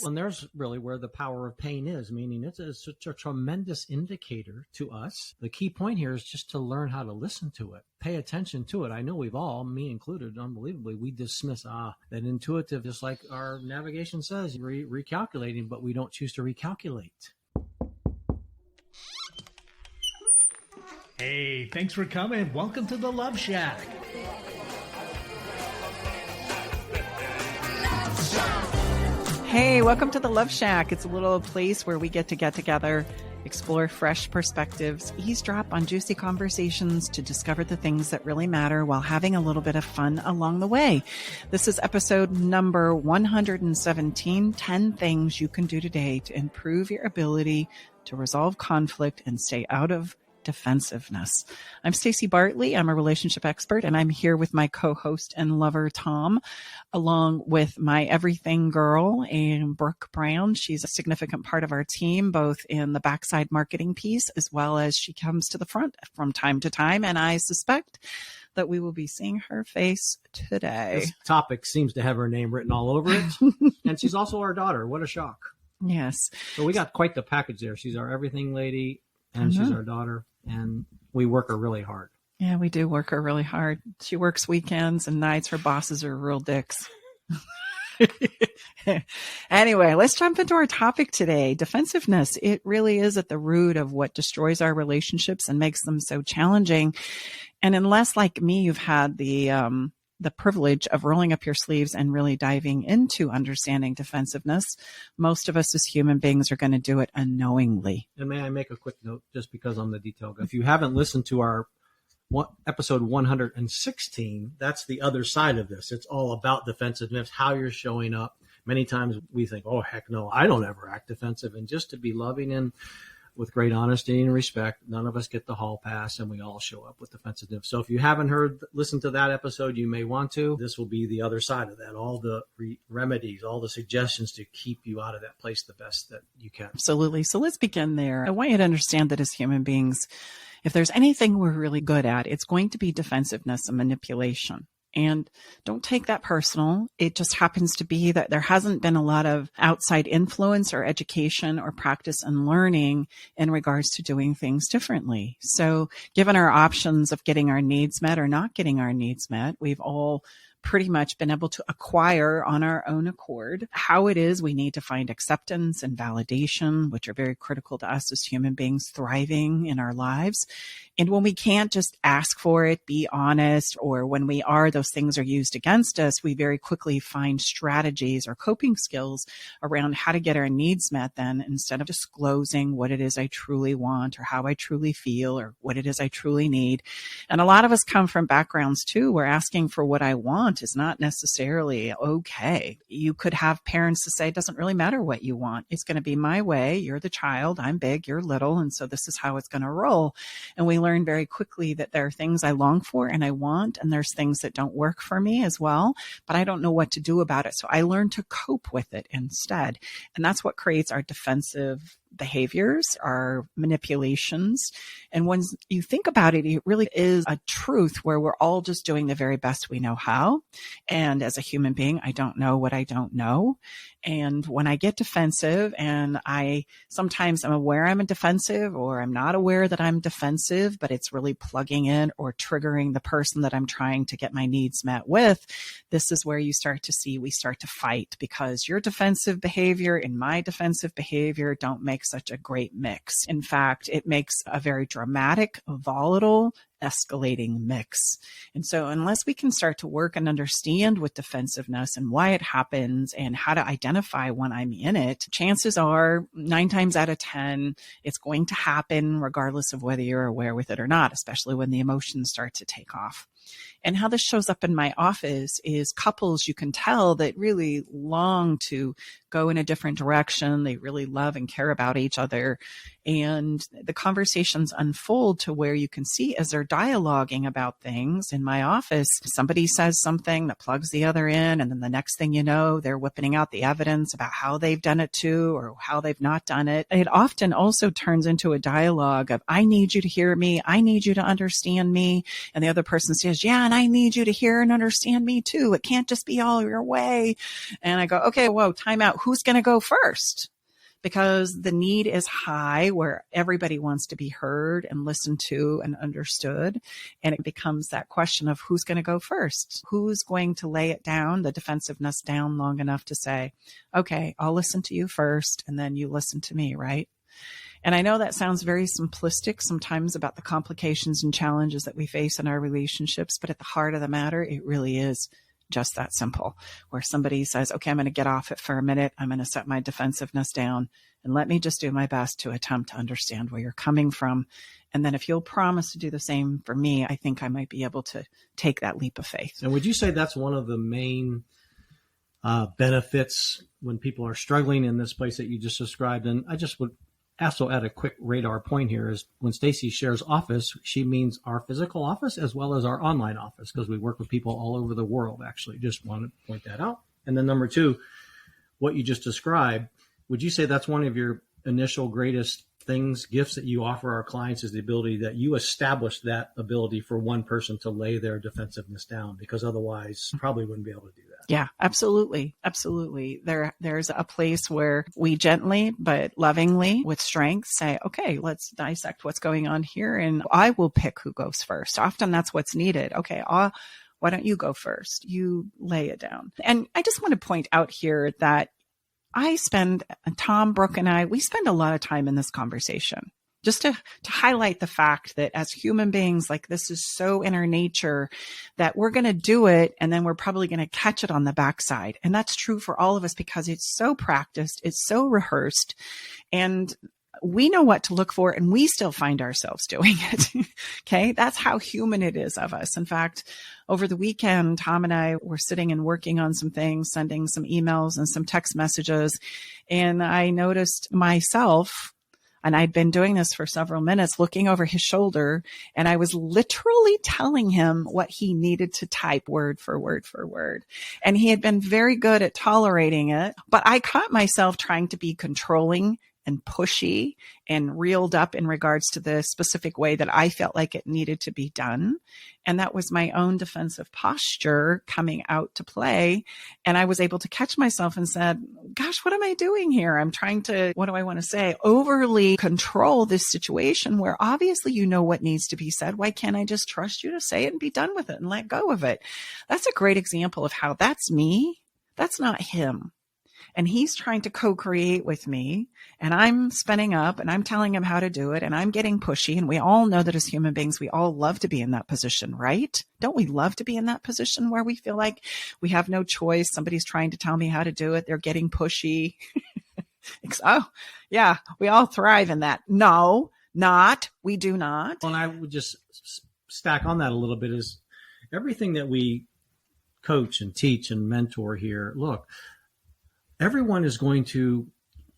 And there's really where the power of pain is, meaning it's such a tremendous indicator to us. The key point here is just to learn how to listen to it, pay attention to it. I know we've all, me included, unbelievably, we dismiss that intuitive, just like our navigation says, recalculating, but we don't choose to recalculate. Hey, thanks for coming. Welcome to the Love Shack. Hey, welcome to the Love Shack. It's a little place where we get together, explore fresh perspectives, eavesdrop on juicy conversations to discover the things that really matter while having a little bit of fun along the way. This is episode number 117, 10 things you can do today to improve your ability to resolve conflict and stay out of defensiveness. I'm Stacey Bartley. I'm a relationship expert, and I'm here with my co-host and lover, Tom, along with my everything girl, Brooke Brown. She's a significant part of our team, both in the backside marketing piece, as well as she comes to the front from time to time. And I suspect that we will be seeing her face today. This topic seems to have her name written all over it. And she's also our daughter. What a shock. Yes. So we got quite the package there. She's our everything lady, and she's our daughter. And we work her really hard. Yeah, we do work her really hard. She works weekends and nights. Her bosses are real dicks. Anyway, let's jump into our topic today. Defensiveness. It really is at the root of what destroys our relationships and makes them so challenging. And unless, like me, you've had the privilege of rolling up your sleeves and really diving into understanding defensiveness, most of us as human beings are going to do it unknowingly. And may I make a quick note, just because I'm the detail guy? If you haven't listened to our episode 116, that's the other side of this. It's all about defensiveness, how you're showing up. Many times we think, oh, heck no, I don't ever act defensive. And just to be loving and with great honesty and respect, none of us get the hall pass, and we all show up with defensiveness. So if you haven't listened to that episode, you may want to. This will be the other side of that. All the remedies, all the suggestions to keep you out of that place the best that you can. Absolutely. So let's begin there. I want you to understand that as human beings, if there's anything we're really good at, it's going to be defensiveness and manipulation. And don't take that personal. It just happens to be that there hasn't been a lot of outside influence or education or practice and learning in regards to doing things differently. So given our options of getting our needs met or not getting our needs met, we've all pretty much been able to acquire on our own accord how it is we need to find acceptance and validation, which are very critical to us as human beings thriving in our lives. And when we can't just ask for it, be honest, or when we are, those things are used against us, we very quickly find strategies or coping skills around how to get our needs met then, instead of disclosing what it is I truly want or how I truly feel or what it is I truly need. And a lot of us come from backgrounds too, where asking for what I want is not necessarily okay. You could have parents to say, it doesn't really matter what you want. It's going to be my way. You're the child. I'm big. You're little. And so this is how it's going to roll. And we learn very quickly that there are things I long for and I want, and there's things that don't work for me as well, but I don't know what to do about it. So I learn to cope with it instead. And that's what creates our defensive behaviors, our manipulations. And when you think about it, it really is a truth where we're all just doing the very best we know how. And as a human being, I don't know what I don't know. And when I get defensive, and sometimes I'm aware I'm defensive, or I'm not aware that I'm defensive, but it's really plugging in or triggering the person that I'm trying to get my needs met with, this is where we start to fight, because your defensive behavior and my defensive behavior don't make such a great mix. In fact, it makes a very dramatic, volatile, escalating mix. And so unless we can start to work and understand with defensiveness and why it happens and how to identify when I'm in it, chances are 9 times out of 10, it's going to happen regardless of whether you're aware with it or not, especially when the emotions start to take off. And how this shows up in my office is couples you can tell that really long to go in a different direction. They really love and care about each other. And the conversations unfold to where you can see as they're dialoguing about things. In my office, somebody says something that plugs the other in, and then the next thing you know, they're whipping out the evidence about how they've done it too or how they've not done it. It often also turns into a dialogue of, I need you to hear me. I need you to understand me. And the other person says, yeah, and I need you to hear and understand me too. It can't just be all your way. And I go, okay, whoa, time out. Who's going to go first? Because the need is high where everybody wants to be heard and listened to and understood. And it becomes that question of who's going to go first? Who's going to lay it down, the defensiveness down long enough to say, okay, I'll listen to you first and then you listen to me, right? And I know that sounds very simplistic sometimes about the complications and challenges that we face in our relationships, but at the heart of the matter, it really is just that simple, where somebody says, okay, I'm going to get off it for a minute. I'm going to set my defensiveness down and let me just do my best to attempt to understand where you're coming from. And then if you'll promise to do the same for me, I think I might be able to take that leap of faith. And would you say that's one of the main benefits when people are struggling in this place that you just described? And I just would also add a quick radar point here is when Stacy shares office, she means our physical office as well as our online office, because we work with people all over the world, actually. Just want to point that out. And then number two, what you just described, would you say that's one of your initial greatest things, gifts that you offer our clients, is the ability that you establish that ability for one person to lay their defensiveness down, because otherwise probably wouldn't be able to do that. Yeah, absolutely. Absolutely. There's a place where we gently, but lovingly with strength say, okay, let's dissect what's going on here. And I will pick who goes first. Often that's what's needed. Okay. Why don't you go first? You lay it down. And I just want to point out here that Tom, Brooke, and I, we spend a lot of time in this conversation just to highlight the fact that as human beings, like, this is so in our nature that we're going to do it and then we're probably going to catch it on the backside. And that's true for all of us because it's so practiced, it's so rehearsed, and we know what to look for, and we still find ourselves doing it. Okay. That's how human it is of us. In fact, over the weekend, Tom and I were sitting and working on some things, sending some emails and some text messages. And I noticed myself, and I'd been doing this for several minutes, looking over his shoulder, and I was literally telling him what he needed to type word for word for word. And he had been very good at tolerating it, but I caught myself trying to be controlling and pushy and reeled up in regards to the specific way that I felt like it needed to be done. And that was my own defensive posture coming out to play. And I was able to catch myself and said, gosh, what am I doing here? I'm trying to, what do I want to say? Overly control this situation where obviously you know what needs to be said. Why can't I just trust you to say it and be done with it and let go of it? That's a great example of how that's me. That's not him. And he's trying to co-create with me, and I'm spinning up and I'm telling him how to do it, and I'm getting pushy. And we all know that as human beings, we all love to be in that position, right? Don't we love to be in that position where we feel like we have no choice? Somebody's trying to tell me how to do it. They're getting pushy. Oh, yeah, we all thrive in that. No, not. We do not. And I would just stack on that a little bit is everything that we coach and teach and mentor here. Look, everyone is going to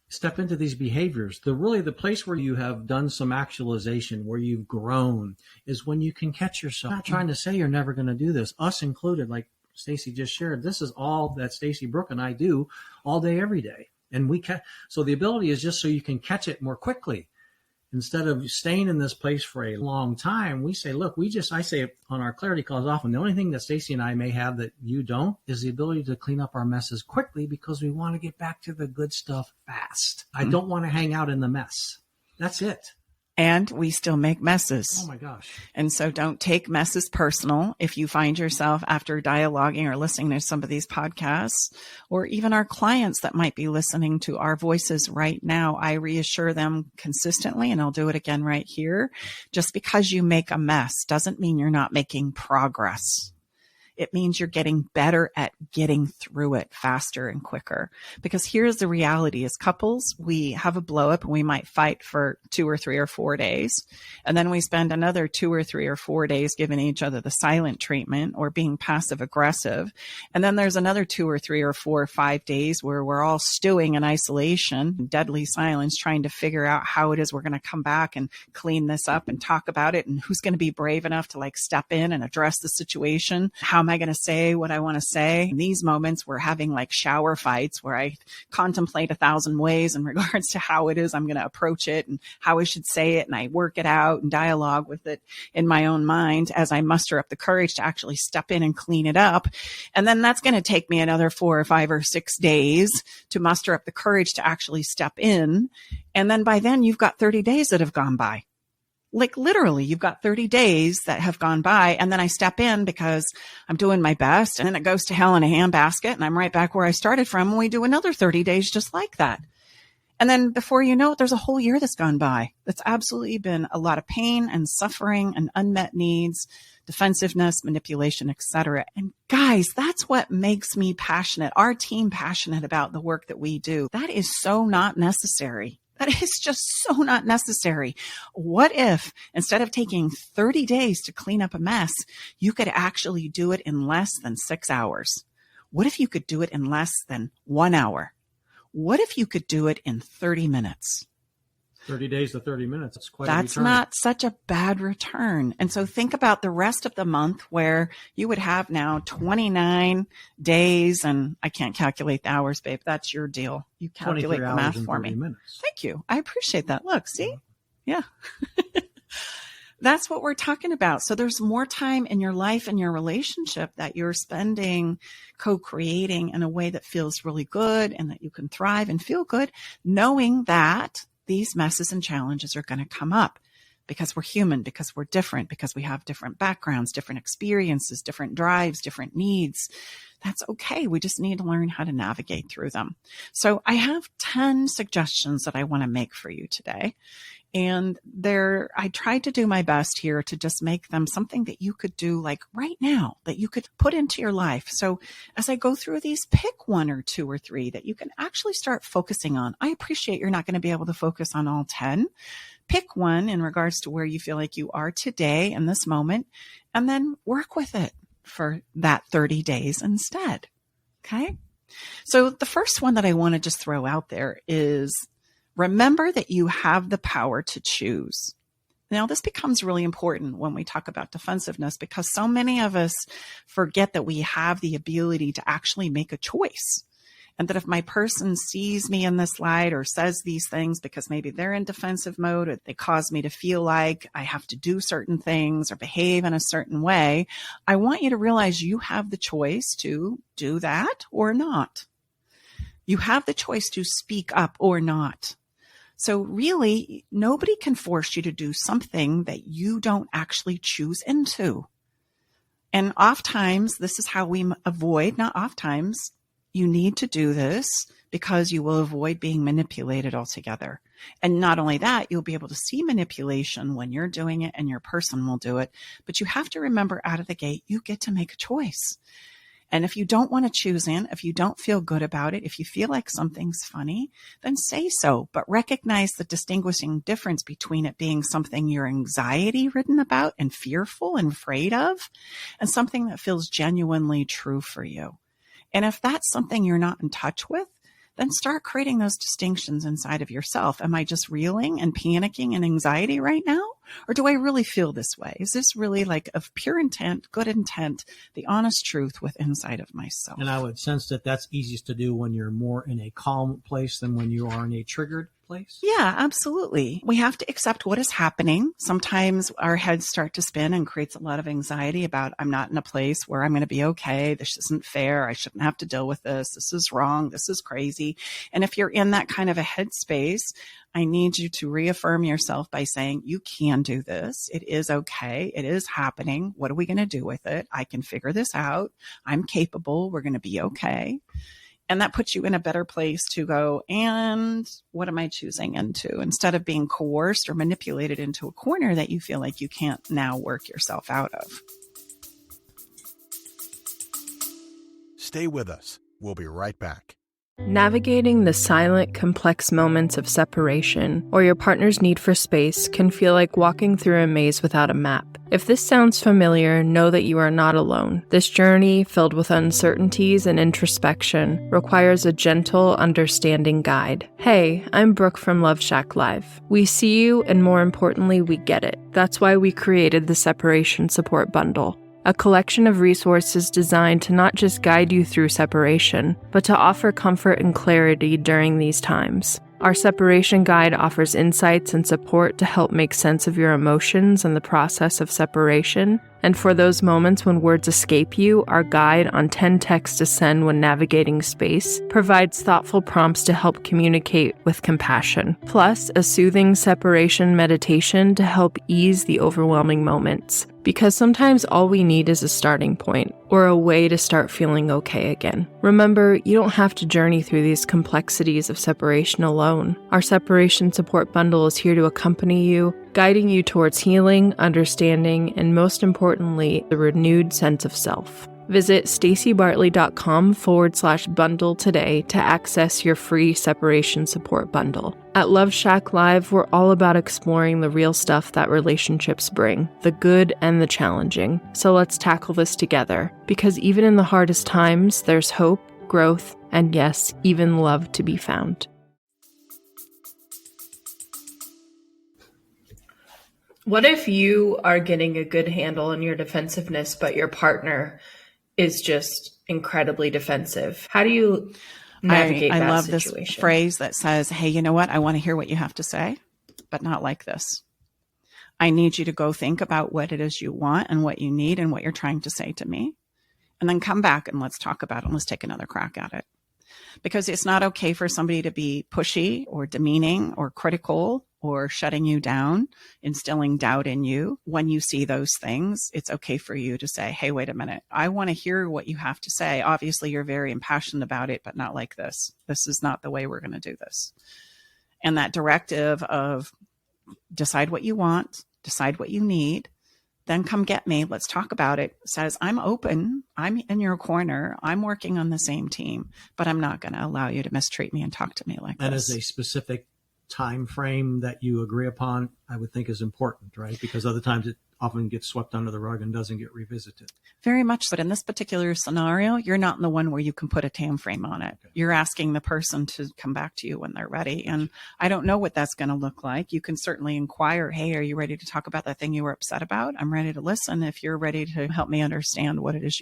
step into these behaviors. The place where you have done some actualization, where you've grown, is when you can catch yourself. I'm not trying to say you're never going to do this, us included, like Stacy just shared. This is all that Stacy, Brooke, and I do all day, every day. And so the ability is just so you can catch it more quickly. Instead of staying in this place for a long time, we say, look, I say on our clarity calls often, the only thing that Stacy and I may have that you don't is the ability to clean up our messes quickly, because we want to get back to the good stuff fast. I don't want to hang out in the mess. That's it. And we still make messes. Oh my gosh. And so don't take messes personal. If you find yourself after dialoguing or listening to some of these podcasts, or even our clients that might be listening to our voices right now, I reassure them consistently, and I'll do it again right here. Just because you make a mess doesn't mean you're not making progress. It means you're getting better at getting through it faster and quicker. Because here's the reality: as couples, we have a blow up and we might fight for 2 or 3 or 4 days. And then we spend another 2 or 3 or 4 days giving each other the silent treatment or being passive aggressive. And then there's another 2 or 3 or 4 or 5 days where we're all stewing in isolation, deadly silence, trying to figure out how it is we're going to come back and clean this up and talk about it, and who's going to be brave enough to like step in and address the situation. How am I going to say what I want to say? In these moments, we're having like shower fights where I contemplate 1,000 ways in regards to how it is I'm going to approach it and how I should say it. And I work it out and dialogue with it in my own mind as I muster up the courage to actually step in and clean it up. And then that's going to take me another 4 or 5 or 6 days to muster up the courage to actually step in. And then by then you've got 30 days that have gone by. Like literally, you've got 30 days that have gone by, and then I step in because I'm doing my best, and then it goes to hell in a handbasket, and I'm right back where I started from, and we do another 30 days just like that. And then before you know it, there's a whole year that's gone by. That's absolutely been a lot of pain and suffering and unmet needs, defensiveness, manipulation, etc. And guys, that's what makes me passionate, our team passionate about the work that we do. That is so not necessary. That is just so not necessary. What if instead of taking 30 days to clean up a mess, you could actually do it in less than 6 hours? What if you could do it in less than 1 hour? What if you could do it in 30 minutes? 30 days to 30 minutes. That's quite a return. That's not such a bad return. And so think about the rest of the month where you would have now 29 days, and I can't calculate the hours, babe. That's your deal. You calculate the math for me. Minutes. Thank you. I appreciate that. Look, see? Yeah. That's what we're talking about. So there's more time in your life and your relationship that you're spending co-creating in a way that feels really good and that you can thrive and feel good, knowing that these messes and challenges are going to come up because we're human, because we're different, because we have different backgrounds, different experiences, different drives, different needs. That's okay. We just need to learn how to navigate through them. So I have 10 suggestions that I want to make for you today. And I tried to do my best here to just make them something that you could do like right now, that you could put into your life. So as I go through these, pick 1 or 2 or 3 that you can actually start focusing on. I appreciate you're not going to be able to focus on all 10. Pick 1 in regards to where you feel like you are today in this moment, and then work with it for that 30 days instead. Okay. So the first one that I want to just throw out there is, remember that you have the power to choose. Now, this becomes really important when we talk about defensiveness because so many of us forget that we have the ability to actually make a choice. And that if my person sees me in this light or says these things because maybe they're in defensive mode or they cause me to feel like I have to do certain things or behave in a certain way, I want you to realize you have the choice to do that or not. You have the choice to speak up or not. So really, nobody can force you to do something that you don't actually choose into. And oftentimes, this is how we avoid, not oftentimes, you need to do this because you will avoid being manipulated altogether. And not only that, you'll be able to see manipulation when you're doing it and your person will do it. But you have to remember out of the gate, you get to make a choice. And if you don't want to choose in, if you don't feel good about it, if you feel like something's funny, then say so. But recognize the distinguishing difference between it being something you're anxiety ridden about and fearful and afraid of, and something that feels genuinely true for you. And if that's something you're not in touch with, then start creating those distinctions inside of yourself. Am I just reeling and panicking and anxiety right now? Or do I really feel this way? Is this really like of pure intent, good intent, the honest truth with inside of myself? And I would sense that that's easiest to do when you're more in a calm place than when you are in a triggered place. Yeah, absolutely. We have to accept what is happening. Sometimes our heads start to spin and creates a lot of anxiety about, I'm not in a place where I'm going to be okay. This isn't fair. I shouldn't have to deal with this. This is wrong. This is crazy. And if you're in that kind of a headspace, I need you to reaffirm yourself by saying, you can do this. It is okay. It is happening. What are we going to do with it? I can figure this out. I'm capable. We're going to be okay. And that puts you in a better place to go, and what am I choosing into? Instead of being coerced or manipulated into a corner that you feel like you can't now work yourself out of. Stay with us. We'll be right back. Navigating the silent, complex moments of separation or your partner's need for space can feel like walking through a maze without a map. If this sounds familiar, know that you are not alone. This journey, filled with uncertainties and introspection, requires a gentle, understanding guide. Hey, I'm Brooke from Love Shack Live. We see you, and more importantly, we get it. That's why we created the Separation Support Bundle, a collection of resources designed to not just guide you through separation, but to offer comfort and clarity during these times. Our separation guide offers insights and support to help make sense of your emotions and the process of separation. And for those moments when words escape you, our guide on 10 texts to send when navigating space provides thoughtful prompts to help communicate with compassion, plus a soothing separation meditation to help ease the overwhelming moments. Because sometimes all we need is a starting point or a way to start feeling okay again. Remember, you don't have to journey through these complexities of separation alone. Our separation support bundle is here to accompany you, guiding you towards healing, understanding, and most importantly, the renewed sense of self. Visit stacybartley.com/bundle today to access your free separation support bundle. At Love Shack Live, we're all about exploring the real stuff that relationships bring, the good and the challenging. So let's tackle this together, because even in the hardest times, there's hope, growth, and yes, even love to be found. What if you are getting a good handle on your defensiveness, but your partner is just incredibly defensive? How do you navigate that situation? I love this phrase that says, hey, you know what? I want to hear what you have to say, but not like this. I need you to go think about what it is you want and what you need and what you're trying to say to me. And then come back and let's talk about it and let's take another crack at it. Because it's not okay for somebody to be pushy or demeaning or critical or shutting you down, instilling doubt in you. When you see those things, it's okay for you to say, hey, wait a minute. I want to hear what you have to say. Obviously, you're very impassioned about it, but not like this. This is not the way we're going to do this. And that directive of decide what you want, decide what you need, then come get me. Let's talk about it. Says, I'm open. I'm in your corner. I'm working on the same team, but I'm not going to allow you to mistreat me and talk to me like this. And as a specific time frame that you agree upon, I would think is important, right? Because other times it often gets swept under the rug and doesn't get revisited. Very much. But in this particular scenario, you're not in the one where you can put a time frame on it. Okay. You're asking the person to come back to you when they're ready. And I don't know what that's going to look like. You can certainly inquire, hey, are you ready to talk about that thing you were upset about? I'm ready to listen if you're ready to help me understand what it is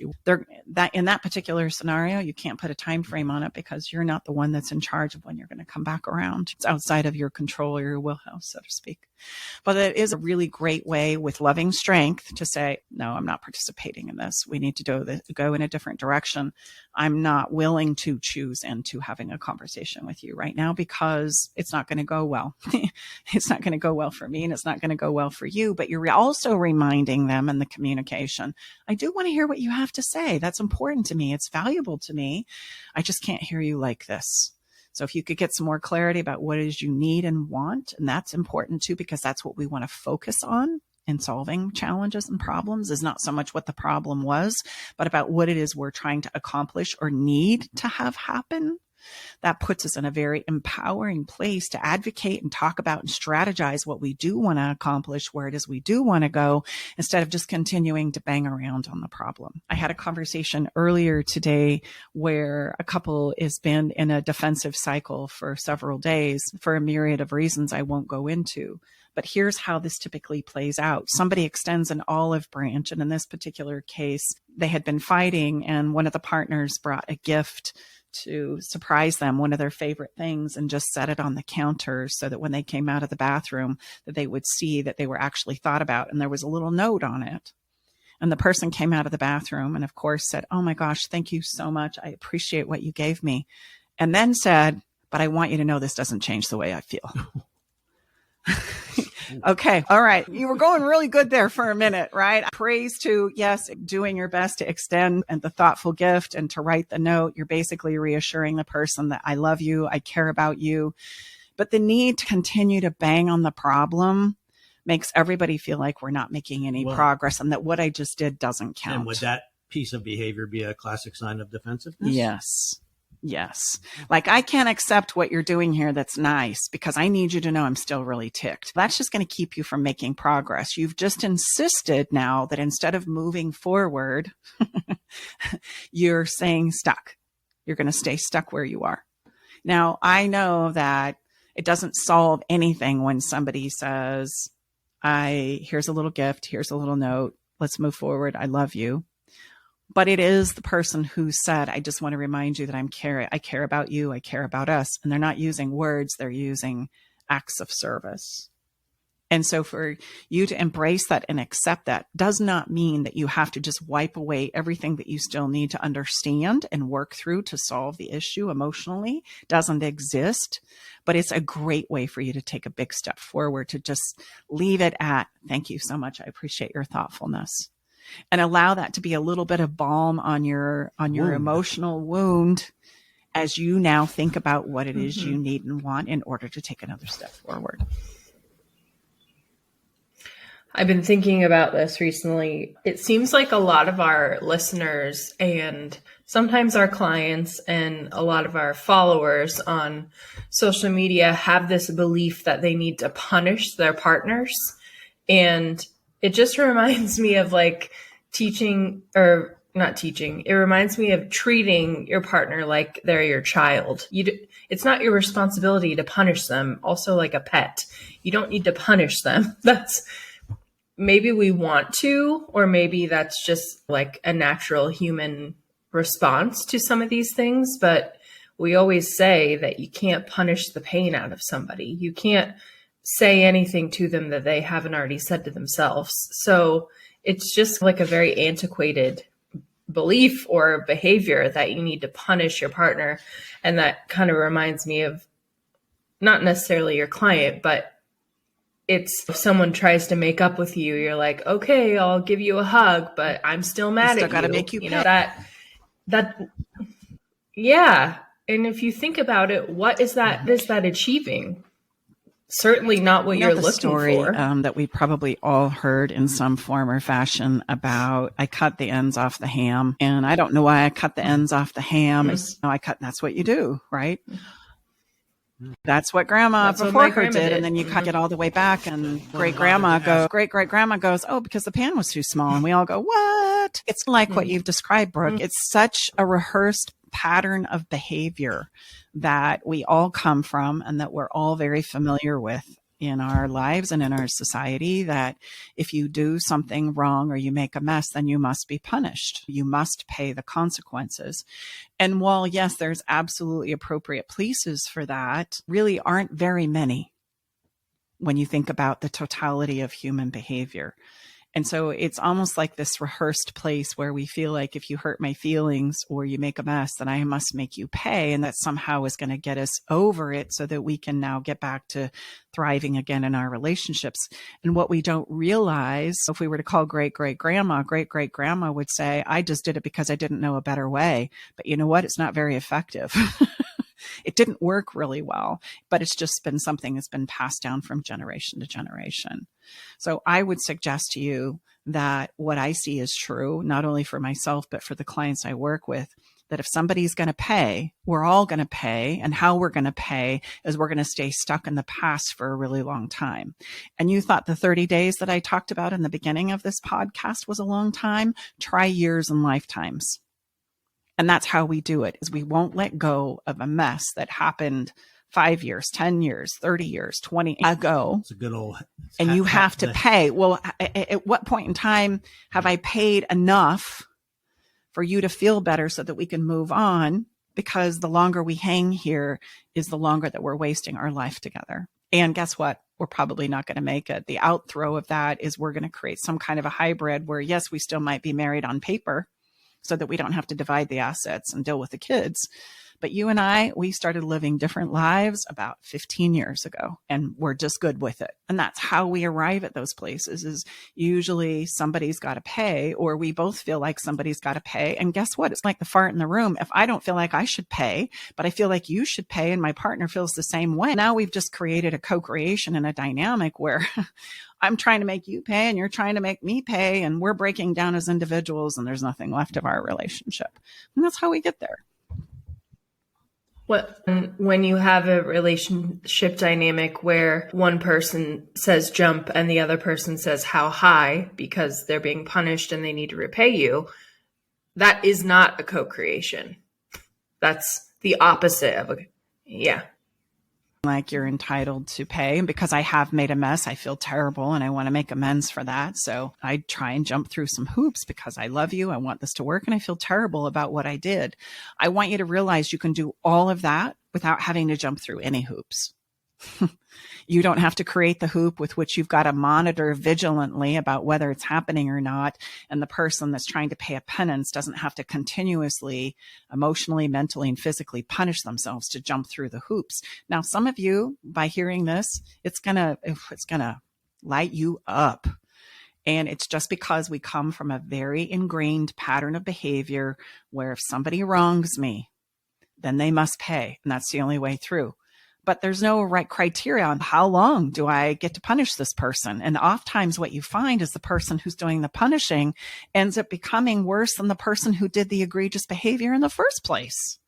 that in that particular scenario, you can't put a time frame on it because you're not the one that's in charge of when you're going to come back around. It's outside of your control or your wheelhouse, so to speak. But it is a really great way with loving strength to say, no, I'm not participating in this. We need to go in a different direction. I'm not willing to choose into having a conversation with you right now because it's not going to go well. It's not going to go well for me and it's not going to go well for you. But you're also reminding them in the communication, I do want to hear what you have to say. That's important to me. It's valuable to me. I just can't hear you like this. So if you could get some more clarity about what it is you need and want, and that's important too, because that's what we want to focus on in solving challenges and problems, is not so much what the problem was, but about what it is we're trying to accomplish or need to have happen. That puts us in a very empowering place to advocate and talk about and strategize what we do want to accomplish, where it is we do want to go, instead of just continuing to bang around on the problem. I had a conversation earlier today where a couple has been in a defensive cycle for several days for a myriad of reasons I won't go into. But here's how this typically plays out. Somebody extends an olive branch, and in this particular case, they had been fighting, and one of the partners brought a gift to surprise them, one of their favorite things, and just set it on the counter so that when they came out of the bathroom, that they would see that they were actually thought about. And there was a little note on it. And the person came out of the bathroom and, of course, said, oh my gosh, thank you so much. I appreciate what you gave me. And then said, but I want you to know this doesn't change the way I feel. Okay. All right. You were going really good there for a minute, right? Praise to, yes, doing your best to extend and the thoughtful gift and to write the note. You're basically reassuring the person that I love you. I care about you. But the need to continue to bang on the problem makes everybody feel like we're not making any progress and that what I just did doesn't count. And would that piece of behavior be a classic sign of defensiveness? Yes. Yes. Like, I can't accept what you're doing here that's nice because I need you to know I'm still really ticked. That's just going to keep you from making progress. You've just insisted now that instead of moving forward, you're saying stuck. You're going to stay stuck where you are. Now, I know that it doesn't solve anything when somebody says, here's a little gift, here's a little note, let's move forward, I love you. But it is the person who said, I just want to remind you that I care about you, I care about us. And they're not using words, they're using acts of service. And so for you to embrace that and accept that does not mean that you have to just wipe away everything that you still need to understand and work through to solve the issue emotionally. Doesn't exist, but it's a great way for you to take a big step forward, to just leave it at, thank you so much, I appreciate your thoughtfulness. And allow that to be a little bit of balm on your emotional wound as you now think about what it is you need and want in order to take another step forward. I've been thinking about this recently. It seems like a lot of our listeners and sometimes our clients and a lot of our followers on social media have this belief that they need to punish their partners. And it just reminds me of like it reminds me of treating your partner like they're your child. It's not your responsibility to punish them. Also, like a pet, you don't need to punish them. Maybe we want to, or maybe that's just like a natural human response to some of these things. But we always say that you can't punish the pain out of somebody. You can't say anything to them that they haven't already said to themselves. So it's just like a very antiquated belief or behavior that you need to punish your partner. And that kind of reminds me of not necessarily your client, but it's if someone tries to make up with you, you're like, okay, I'll give you a hug, but I'm still mad at you. Gotta make you pay. Know, that, yeah. And if you think about it, what is that achieving? Certainly not what you're looking story, for. That we probably all heard in some form or fashion about, I cut the ends off the ham, and I don't know why I cut the ends off the ham. That's what you do, right? That's what grandma before her did. And then you cut it all the way back, and great grandma goes, oh, because the pan was too small. And we all go, what? It's like what you've described, Brooke. It's such a rehearsed pattern of behavior that we all come from and that we're all very familiar with in our lives and in our society, that if you do something wrong or you make a mess, then you must be punished. You must pay the consequences. And while, yes, there's absolutely appropriate places for that, really aren't very many when you think about the totality of human behavior. And so it's almost like this rehearsed place where we feel like if you hurt my feelings or you make a mess, then I must make you pay. And that somehow is going to get us over it so that we can now get back to thriving again in our relationships. And what we don't realize, if we were to call great-great-grandma would say, I just did it because I didn't know a better way. But you know what? It's not very effective. It didn't work really well, but it's just been something that's been passed down from generation to generation. So I would suggest to you that what I see is true, not only for myself, but for the clients I work with, that if somebody's going to pay, we're all going to pay. And how we're going to pay is we're going to stay stuck in the past for a really long time. And you thought the 30 days that I talked about in the beginning of this podcast was a long time? Try years and lifetimes. And that's how we do it, is we won't let go of a mess that happened 5 years, 10 years, 30 years, 20 ago. It's a good old. And you have to pay. Well, at what point in time have I paid enough for you to feel better so that we can move on? Because the longer we hang here is the longer that we're wasting our life together. And guess what? We're probably not going to make it. The outthrow of that is we're going to create some kind of a hybrid where, yes, we still might be married on paper, so that we don't have to divide the assets and deal with the kids. But you and we started living different lives about 15 years ago, and we're just good with it. And that's how we arrive at those places, is usually somebody's got to pay, or we both feel like somebody's got to pay. And guess what? It's like the fart in the room. If I don't feel like I should pay, but I feel like you should pay, and my partner feels the same way, now we've just created a co-creation and a dynamic where I'm trying to make you pay and you're trying to make me pay, and we're breaking down as individuals, and there's nothing left of our relationship. And that's how we get there. When you have a relationship dynamic where one person says jump and the other person says how high because they're being punished and they need to repay you, that is not a co-creation. That's the opposite of like you're entitled to pay. And because I have made a mess, I feel terrible and I want to make amends for that. So I try and jump through some hoops because I love you. I want this to work and I feel terrible about what I did. I want you to realize you can do all of that without having to jump through any hoops. You don't have to create the hoop with which you've got to monitor vigilantly about whether it's happening or not. And the person that's trying to pay a penance doesn't have to continuously, emotionally, mentally, and physically punish themselves to jump through the hoops. Now, some of you, by hearing this, it's gonna light you up. And it's just because we come from a very ingrained pattern of behavior where if somebody wrongs me, then they must pay. And that's the only way through. But there's no right criteria on how long do I get to punish this person. And oftentimes what you find is the person who's doing the punishing ends up becoming worse than the person who did the egregious behavior in the first place,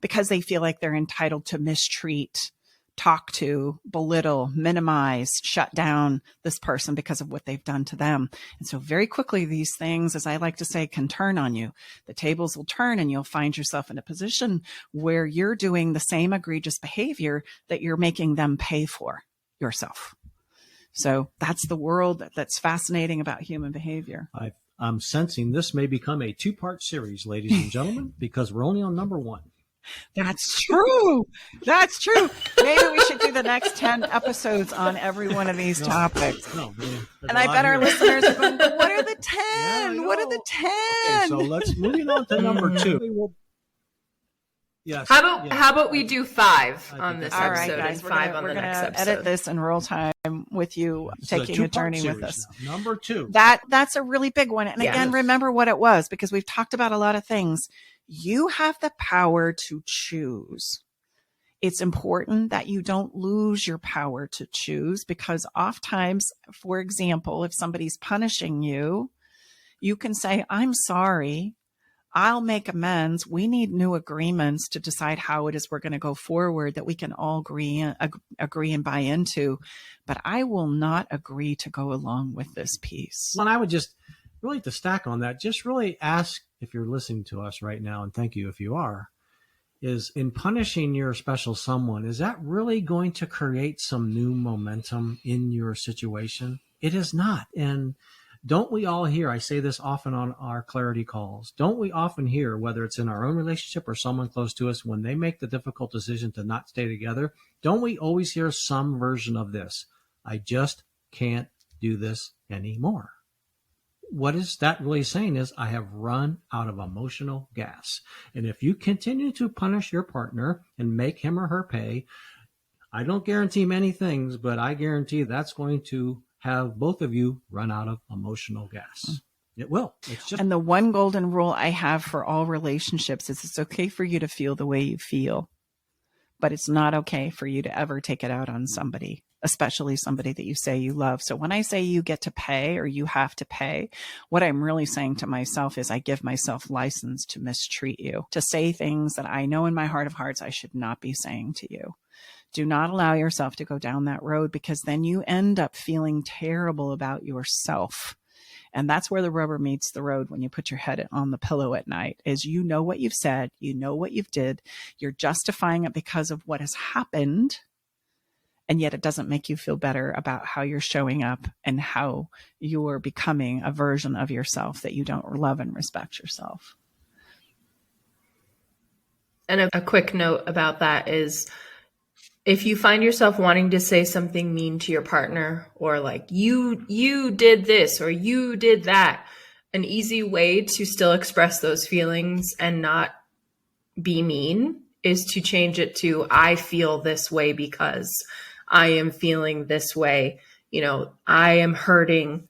because they feel like they're entitled to mistreat, talk to, belittle, minimize, shut down this person because of what they've done to them. And so very quickly, these things, as I like to say, can turn on you. The tables will turn and you'll find yourself in a position where you're doing the same egregious behavior that you're making them pay for yourself. So that's the world that's fascinating about human behavior. I'm sensing this may become a 2-part series, ladies and gentlemen, because we're only on number 1. That's true. That's true. Maybe we should do the next 10 episodes on every one of these topics. And I bet our listeners are going, what are the 10? Yeah, what are the 10? Okay, so let's moving on to number 2. Yes. How about we do 5 on this All episode right, guys, and 5 on the next episode? Edit this in roll time with you taking a journey with us. Now. Number 2. That's a really big one. And again, remember what it was, because we've talked about a lot of things. You have the power to choose. It's important that you don't lose your power to choose, because oftentimes, for example, if somebody's punishing you, you can say, I'm sorry. I'll make amends. We need new agreements to decide how it is we're going to go forward that we can all agree and buy into. But I will not agree to go along with this piece. Well, I would just really, to stack on that, just really ask, if you're listening to us right now, and thank you if you are, is in punishing your special someone, is that really going to create some new momentum in your situation? It is not. And don't we all hear, I say this often on our clarity calls, don't we often hear, whether it's in our own relationship or someone close to us, when they make the difficult decision to not stay together, don't we always hear some version of this? I just can't do this anymore. What is that really saying is, I have run out of emotional gas. And if you continue to punish your partner and make him or her pay, I don't guarantee many things, but I guarantee that's going to have both of you run out of emotional gas. It will. And the one golden rule I have for all relationships is it's okay for you to feel the way you feel, but it's not okay for you to ever take it out on somebody, especially somebody that you say you love. So when I say you get to pay or you have to pay, what I'm really saying to myself is I give myself license to mistreat you, to say things that I know in my heart of hearts I should not be saying to you. Do not allow yourself to go down that road, because then you end up feeling terrible about yourself. And that's where the rubber meets the road when you put your head on the pillow at night, is you know what you've said, you know what you've did, you're justifying it because of what has happened. And yet it doesn't make you feel better about how you're showing up and how you're becoming a version of yourself that you don't love and respect yourself. And a quick note about that is, if you find yourself wanting to say something mean to your partner, or like, you did this or you did that, an easy way to still express those feelings and not be mean is to change it to, I feel this way because I am feeling this way. I am hurting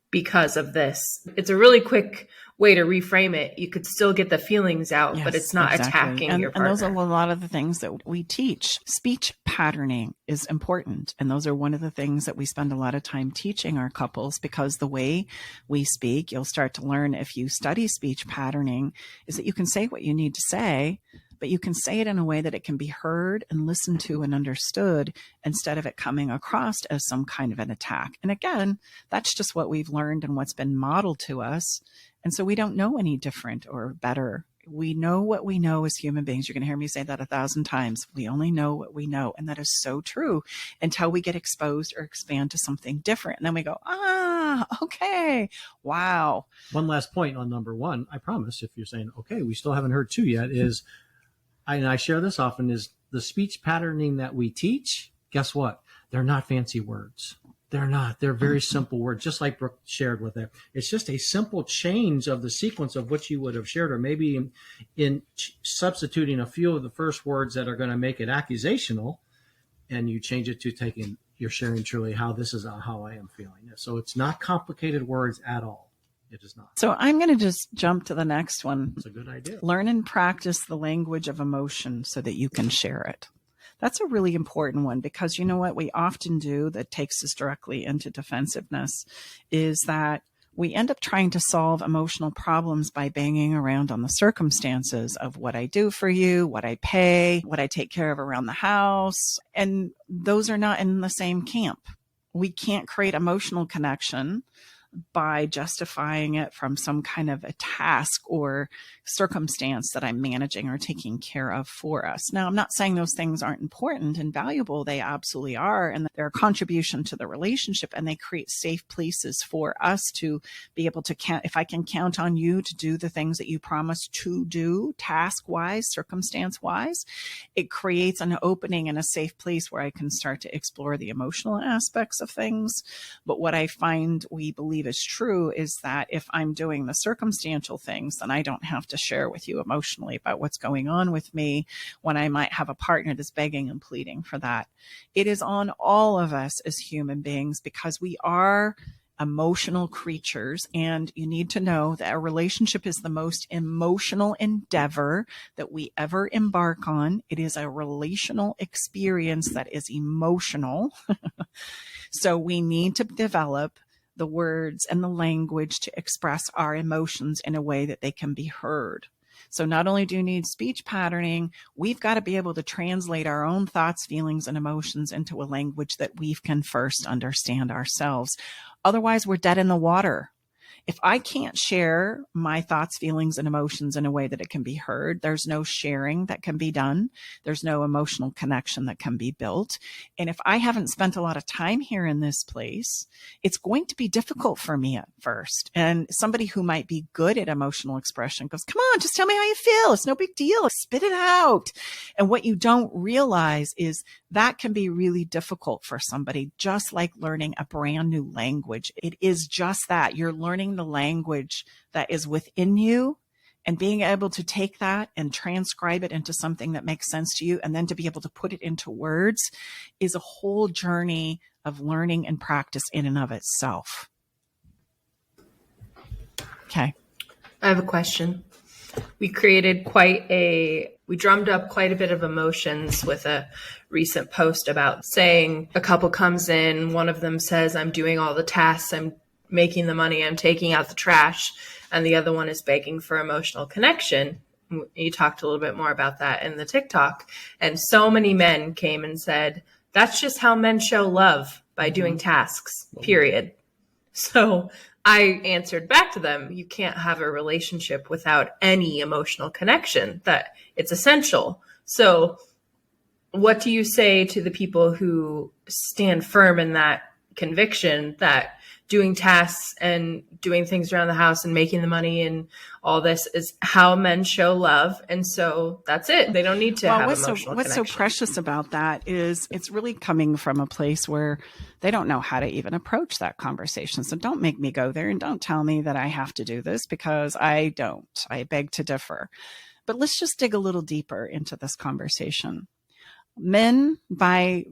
because of this. It's a really quick way to reframe it. You could still get the feelings out, but it's not attacking your partner. And those are a lot of the things that we teach. Speech patterning is important. And those are one of the things that we spend a lot of time teaching our couples, because the way we speak, you'll start to learn if you study speech patterning, is that you can say what you need to say, but you can say it in a way that it can be heard and listened to and understood, instead of it coming across as some kind of an attack. And again, that's just what we've learned and what's been modeled to us. And so we don't know any different or better. We know what we know as human beings. You're going to hear me say that 1,000 times. We only know what we know. And that is so true until we get exposed or expand to something different. And then we go, okay, wow. One last point on number one, I promise, if you're saying, okay, we still haven't heard two yet, is, and I share this often, is the speech patterning that we teach, guess what? They're not fancy words. They're not. They're very simple words, just like Brooke shared with it. It's just a simple change of the sequence of what you would have shared, or maybe in substituting a few of the first words that are going to make it accusational, and you change it to you're sharing truly how this is how I am feeling. So it's not complicated words at all. It is not. So I'm going to just jump to the next one. It's a good idea. Learn and practice the language of emotion so that you can share it. That's a really important one, because you know what we often do that takes us directly into defensiveness is that we end up trying to solve emotional problems by banging around on the circumstances of what I do for you, what I pay, what I take care of around the house. And those are not in the same camp. We can't create emotional connection by justifying it from some kind of a task or circumstance that I'm managing or taking care of for us. Now, I'm not saying those things aren't important and valuable. They absolutely are. And they're a contribution to the relationship, and they create safe places for us to be able to count. If I can count on you to do the things that you promised to do, task-wise, circumstance-wise, it creates an opening and a safe place where I can start to explore the emotional aspects of things. But what I find we believe is true is that if I'm doing the circumstantial things, then I don't have to share with you emotionally about what's going on with me when I might have a partner that's begging and pleading for that. It is on all of us as human beings, because we are emotional creatures, and you need to know that a relationship is the most emotional endeavor that we ever embark on. It is a relational experience that is emotional. So we need to develop the words and the language to express our emotions in a way that they can be heard. So not only do you need speech patterning, we've got to be able to translate our own thoughts, feelings, and emotions into a language that we can first understand ourselves. Otherwise, we're dead in the water. If I can't share my thoughts, feelings, and emotions in a way that it can be heard, there's no sharing that can be done. There's no emotional connection that can be built. And if I haven't spent a lot of time here in this place, it's going to be difficult for me at first. And somebody who might be good at emotional expression goes, come on, just tell me how you feel. It's no big deal. Spit it out. And what you don't realize is that can be really difficult for somebody, just like learning a brand new language. It is just that. You're learning the language that is within you, and being able to take that and transcribe it into something that makes sense to you, and then to be able to put it into words, is a whole journey of learning and practice in and of itself. Okay. I have a question. We drummed up quite a bit of emotions with a recent post about saying a couple comes in, one of them says, I'm doing all the tasks, I'm making the money, I'm taking out the trash, and the other one is begging for emotional connection. You talked a little bit more about that in the TikTok, and so many men came and said, that's just how men show love, by doing tasks, period. So I answered back to them, you can't have a relationship without any emotional connection, that it's essential. So what do you say to the people who stand firm in that conviction that doing tasks and doing things around the house and making the money and all this is how men show love? And so that's it. They don't need to have emotional connection. What's so precious about that is it's really coming from a place where they don't know how to even approach that conversation. So don't make me go there, and don't tell me that I have to do this, because I don't. I beg to differ. But let's just dig a little deeper into this conversation. Men by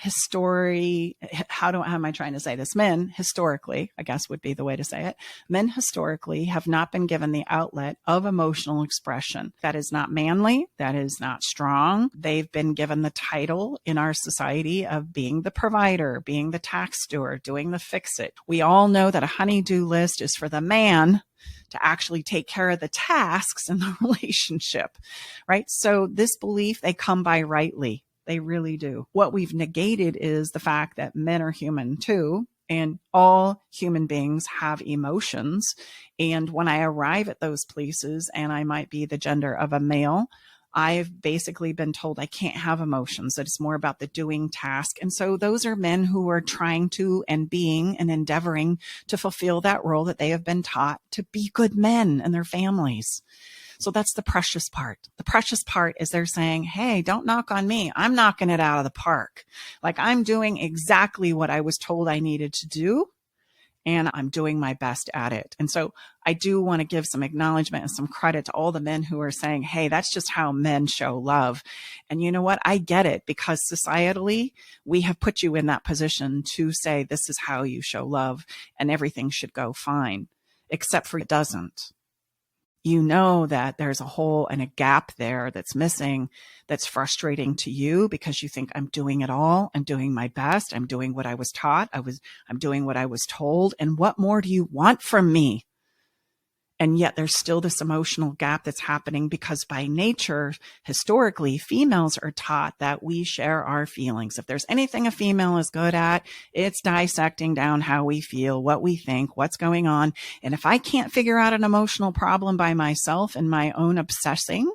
history, how am I trying to say this? Men historically, I guess would be the way to say it. Men historically have not been given the outlet of emotional expression. That is not manly. That is not strong. They've been given the title in our society of being the provider, being the tax steward, doing the fix it. We all know that a honey-do list is for the man to actually take care of the tasks in the relationship, right? So this belief, they come by rightly. They really do. What we've negated is the fact that men are human too, and all human beings have emotions. And when I arrive at those places and I might be the gender of a male, I've basically been told I can't have emotions, that it's more about the doing task. And so those are men who are trying to and being and endeavoring to fulfill that role that they have been taught to be good men and their families. So that's the precious part. The precious part is they're saying, hey, don't knock on me. I'm knocking it out of the park. Like I'm doing exactly what I was told I needed to do. And I'm doing my best at it. And so I do want to give some acknowledgement and some credit to all the men who are saying, hey, that's just how men show love. And you know what? I get it, because societally, we have put you in that position to say this is how you show love and everything should go fine, except for it doesn't. You know that there's a hole and a gap there that's missing, that's frustrating to you because you think I'm doing it all. I'm doing my best. I'm doing what I was taught. I'm doing what I was told. And what more do you want from me? And yet there's still this emotional gap that's happening because by nature, historically, females are taught that we share our feelings. If there's anything a female is good at, it's dissecting down how we feel, what we think, what's going on. And if I can't figure out an emotional problem by myself and my own obsessing,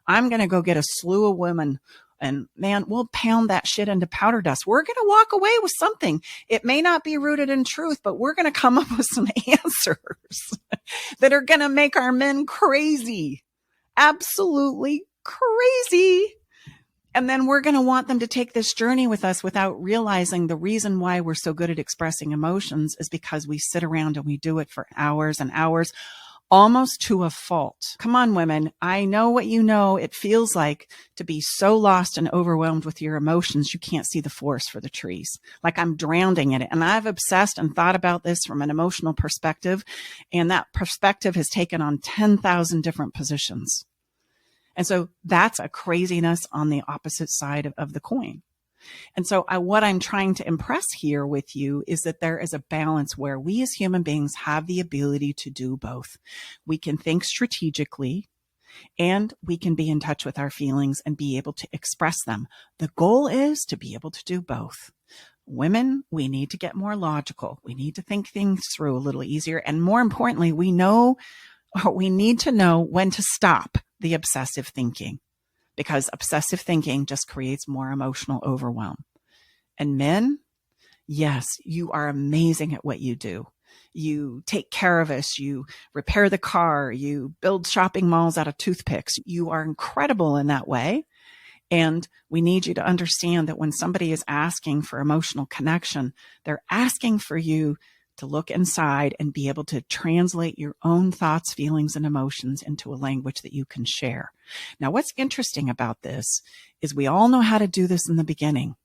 I'm going to go get a slew of women. And man, we'll pound that shit into powder dust. We're going to walk away with something. It may not be rooted in truth, but we're going to come up with some answers that are going to make our men crazy. Absolutely crazy. And then we're going to want them to take this journey with us without realizing the reason why we're so good at expressing emotions is because we sit around and we do it for hours and hours, almost to a fault. Come on, women. I know what you know. It feels like to be so lost and overwhelmed with your emotions, you can't see the forest for the trees. Like I'm drowning in it. And I've obsessed and thought about this from an emotional perspective. And that perspective has taken on 10,000 different positions. And so that's a craziness on the opposite side of the coin. And so what I'm trying to impress here with you is that there is a balance where we as human beings have the ability to do both. We can think strategically and we can be in touch with our feelings and be able to express them. The goal is to be able to do both. Women, we need to get more logical. We need to think things through a little easier. And more importantly, we need to know when to stop the obsessive thinking. Because obsessive thinking just creates more emotional overwhelm. And men, yes, you are amazing at what you do. You take care of us. You repair the car. You build shopping malls out of toothpicks. You are incredible in that way. And we need you to understand that when somebody is asking for emotional connection, they're asking for you to look inside and be able to translate your own thoughts, feelings, and emotions into a language that you can share. Now, what's interesting about this is we all know how to do this in the beginning.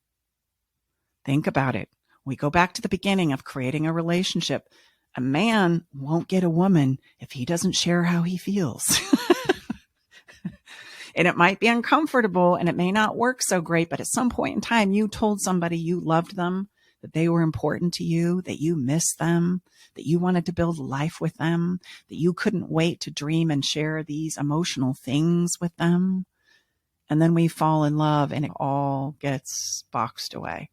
Think about it. We go back to the beginning of creating a relationship. A man won't get a woman if he doesn't share how he feels. And it might be uncomfortable and it may not work so great, but at some point in time, you told somebody you loved them, that they were important to you, that you missed them, that you wanted to build life with them, that you couldn't wait to dream and share these emotional things with them. And then we fall in love and it all gets boxed away.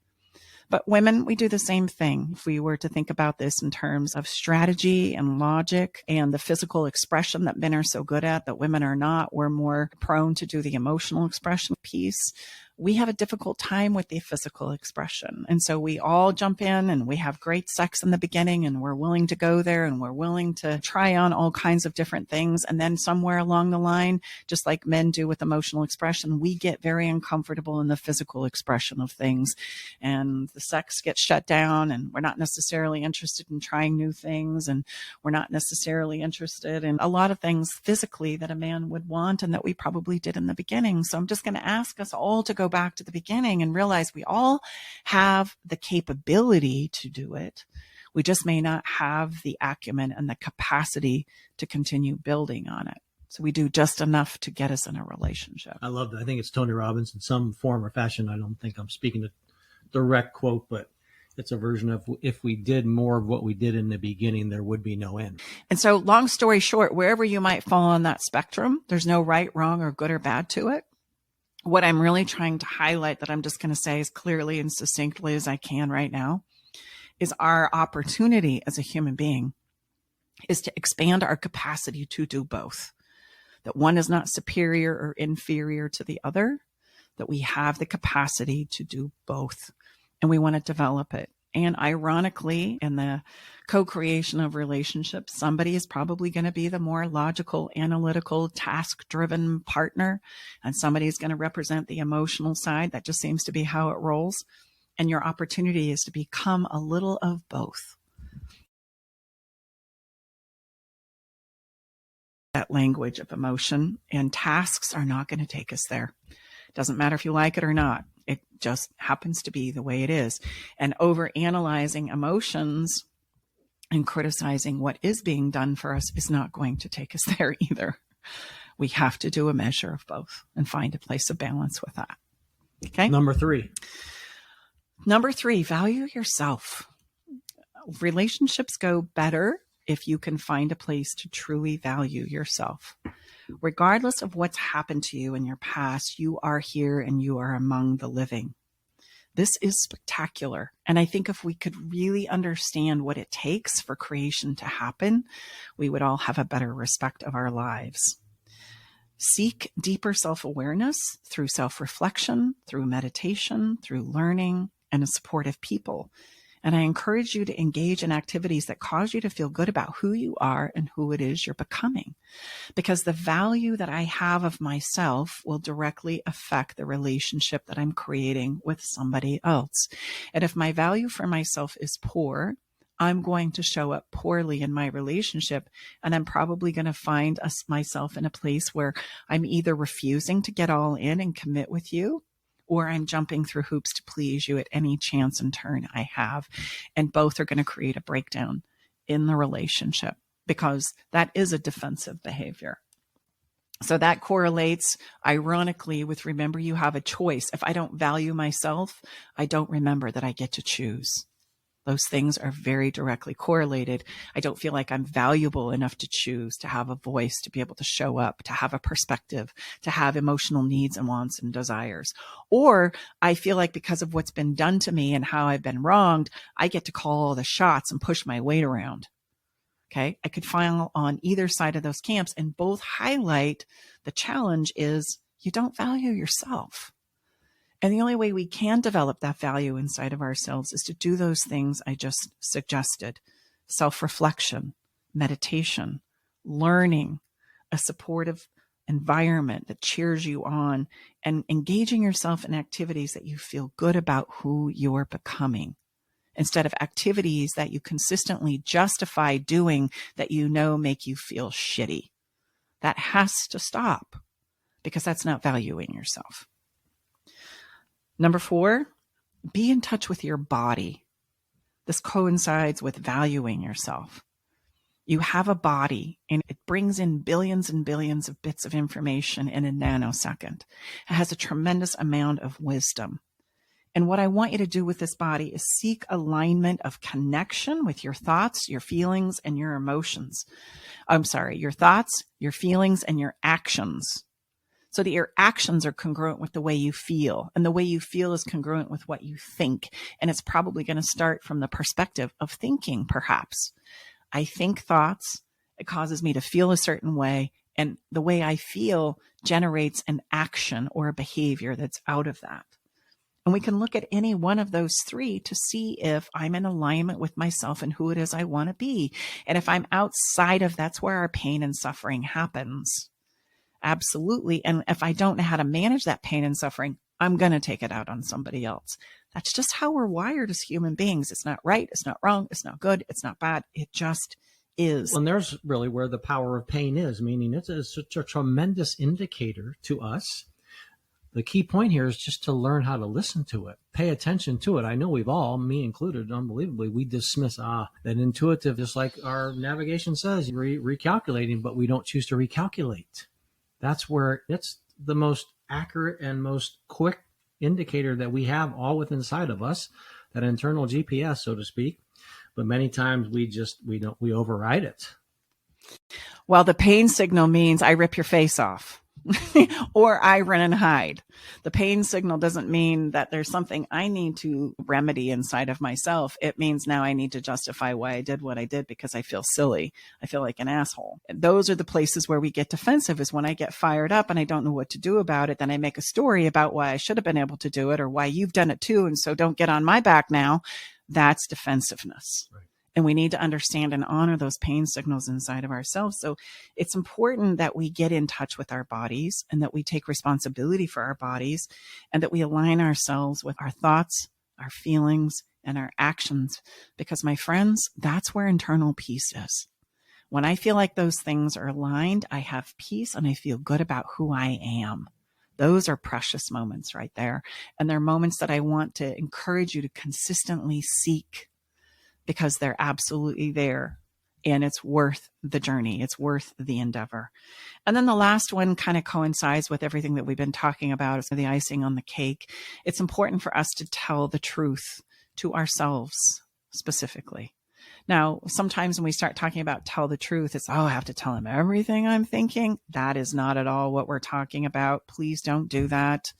But women, we do the same thing. If we were to think about this in terms of strategy and logic and the physical expression that men are so good at that women are not, we're more prone to do the emotional expression piece. we have a difficult time with the physical expression. And so we all jump in and we have great sex in the beginning and we're willing to go there and we're willing to try on all kinds of different things. And then somewhere along the line, just like men do with emotional expression, we get very uncomfortable in the physical expression of things and the sex gets shut down and we're not necessarily interested in trying new things. And we're not necessarily interested in a lot of things physically that a man would want and that we probably did in the beginning. So I'm just going to ask us all to go back to the beginning and realize we all have the capability to do it. We just may not have the acumen and the capacity to continue building on it. So we do just enough to get us in a relationship. I love that. I think it's Tony Robbins in some form or fashion. I don't think I'm speaking a direct quote, but it's a version of if we did more of what we did in the beginning, there would be no end. And so long story short, wherever you might fall on that spectrum, there's no right, wrong, or good or bad to it. What I'm really trying to highlight that I'm just going to say as clearly and succinctly as I can right now is our opportunity as a human being is to expand our capacity to do both. That one is not superior or inferior to the other, that we have the capacity to do both and we want to develop it. And ironically, in the co-creation of relationships, somebody is probably going to be the more logical, analytical, task-driven partner, and somebody is going to represent the emotional side. That just seems to be how it rolls. And your opportunity is to become a little of both. That language of emotion and tasks are not going to take us there. Doesn't matter if you like it or not. It just happens to be the way it is. And over-analyzing emotions and criticizing what is being done for us is not going to take us there either. We have to do a measure of both and find a place of balance with that. Okay. Number three, value yourself. Relationships go better if you can find a place to truly value yourself. Regardless of what's happened to you in your past, you are here and you are among the living. This is spectacular. And I think if we could really understand what it takes for creation to happen, we would all have a better respect of our lives. Seek deeper self-awareness through self-reflection, through meditation, through learning, and a supportive people. And I encourage you to engage in activities that cause you to feel good about who you are and who it is you're becoming. Because the value that I have of myself will directly affect the relationship that I'm creating with somebody else. And if my value for myself is poor, I'm going to show up poorly in my relationship. And I'm probably going to find myself in a place where I'm either refusing to get all in and commit with you, or I'm jumping through hoops to please you at any chance and turn I have. And both are going to create a breakdown in the relationship because that is a defensive behavior. So that correlates ironically with remember you have a choice. If I don't value myself, I don't remember that I get to choose. Those things are very directly correlated. I don't feel like I'm valuable enough to choose, to have a voice, to be able to show up, to have a perspective, to have emotional needs and wants and desires. Or I feel like because of what's been done to me and how I've been wronged, I get to call all the shots and push my weight around. Okay. I could fall on either side of those camps, and both highlight the challenge is you don't value yourself. And the only way we can develop that value inside of ourselves is to do those things I just suggested: self-reflection, meditation, learning, a supportive environment that cheers you on, and engaging yourself in activities that you feel good about who you're becoming, instead of activities that you consistently justify doing that you know make you feel shitty. That has to stop because that's not valuing yourself. Number 4, be in touch with your body. This coincides with valuing yourself. You have a body and it brings in billions and billions of bits of information in a nanosecond. It has a tremendous amount of wisdom. And what I want you to do with this body is seek alignment of connection with your thoughts, your feelings, and your emotions. Your thoughts, your feelings, and your actions. So that your actions are congruent with the way you feel, and the way you feel is congruent with what you think. And it's probably going to start from the perspective of thinking, perhaps. I think thoughts, it causes me to feel a certain way, And the way I feel generates an action or a behavior that's out of that. And we can look at any one of those three to see if I'm in alignment with myself and who it is I want to be. And if I'm outside of, that's where our pain and suffering happens. Absolutely. And if I don't know how to manage that pain and suffering, I'm going to take it out on somebody else. That's just how we're wired as human beings. It's not right. It's not wrong. It's not good. It's not bad. It just is. And there's really where the power of pain is, meaning it's such a tremendous indicator to us. The key point here is just to learn how to listen to it, pay attention to it. I know we've all, me included, unbelievably, we dismiss, that intuitive, just like our navigation says, recalculating, but we don't choose to recalculate. That's where it's the most accurate and most quick indicator that we have all within inside of us, that internal GPS, so to speak. But many times we override it. Well, the pain signal means I rip your face off. Or I run and hide. The pain signal doesn't mean that there's something I need to remedy inside of myself. It means now I need to justify why I did what I did because I feel silly. I feel like an asshole. And those are the places where we get defensive, is when I get fired up and I don't know what to do about it. Then I make a story about why I should have been able to do it or why you've done it too. And so don't get on my back now. That's defensiveness. Right. And we need to understand and honor those pain signals inside of ourselves. So it's important that we get in touch with our bodies and that we take responsibility for our bodies and that we align ourselves with our thoughts, our feelings, and our actions. Because, my friends, that's where internal peace is. When I feel like those things are aligned, I have peace and I feel good about who I am. Those are precious moments right there. And they're moments that I want to encourage you to consistently seek, because they're absolutely there and it's worth the journey. It's worth the endeavor. And then the last one kind of coincides with everything that we've been talking about. It's the icing on the cake. It's important for us to tell the truth to ourselves specifically. Now, sometimes when we start talking about tell the truth, it's, I have to tell him everything I'm thinking. That is not at all what we're talking about. Please don't do that.